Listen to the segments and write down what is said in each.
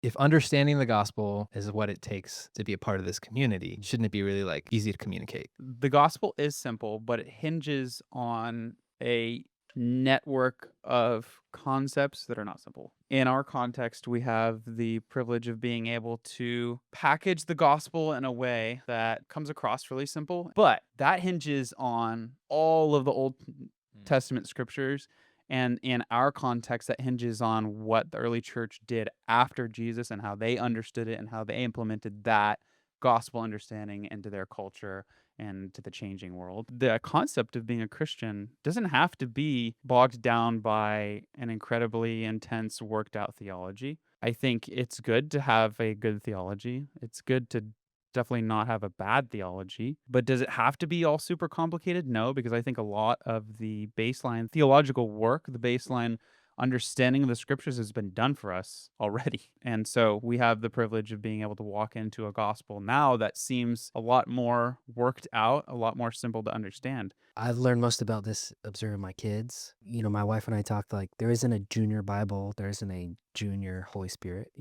if understanding the gospel is what it takes to be a part of this community, shouldn't it be really like easy to communicate? The gospel is simple, but it hinges on a network of concepts that are not simple. In our context, we have the privilege of being able to package the gospel in a way that comes across really simple, but that hinges on all of the Old Mm. Testament scriptures. And in our context, that hinges on what the early church did after Jesus and how they understood it and how they implemented that gospel understanding into their culture and to the changing world. The concept of being a Christian doesn't have to be bogged down by an incredibly intense, worked out theology. I think it's good to have a good theology. It's good to definitely not have a bad theology. But does it have to be all super complicated? No, because I think a lot of the baseline theological work, the baseline understanding of the scriptures has been done for us already. And so we have the privilege of being able to walk into a gospel now that seems a lot more worked out, a lot more simple to understand. I've learned most about this observing my kids. My wife and I talked like there isn't a junior Bible, there isn't a junior Holy Spirit.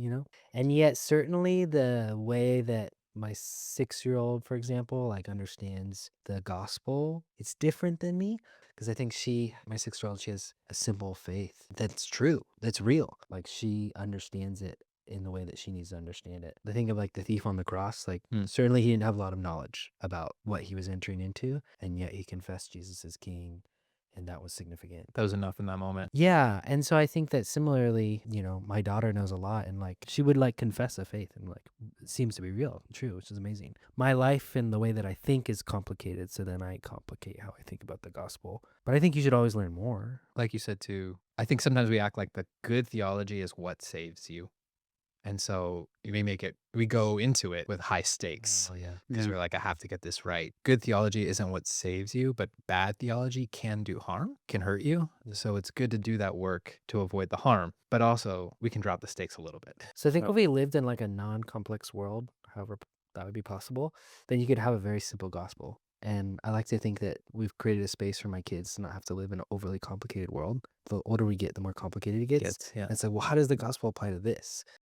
And yet, certainly, the way that my 6-year-old, for example, like understands the gospel, it's different than me because I think my 6-year-old, she has a simple faith that's true, that's real. Like she understands it in the way that she needs to understand it. The thing of like the thief on the cross, like Mm. certainly he didn't have a lot of knowledge about what he was entering into, and yet he confessed Jesus as king, and that was significant. That was enough in that moment. Yeah, and so I think that similarly, my daughter knows a lot, and like she would like confess a faith, and like it seems to be real and true, which is amazing. My life and the way that I think is complicated, so then I complicate how I think about the gospel. But I think you should always learn more. Like you said too, I think sometimes we act like the good theology is what saves you. And so we go into it with high stakes Oh yeah. because Yeah. we're like, I have to get this right. Good theology isn't what saves you, but bad theology can do harm, can hurt you. So it's good to do that work to avoid the harm, but also we can drop the stakes a little bit. So I think So if we lived in like a non-complex world, however that would be possible, then you could have a very simple gospel. And I like to think that we've created a space for my kids to not have to live in an overly complicated world. The older we get, the more complicated it gets. Gets, yeah. And so, well, how does the gospel apply to this?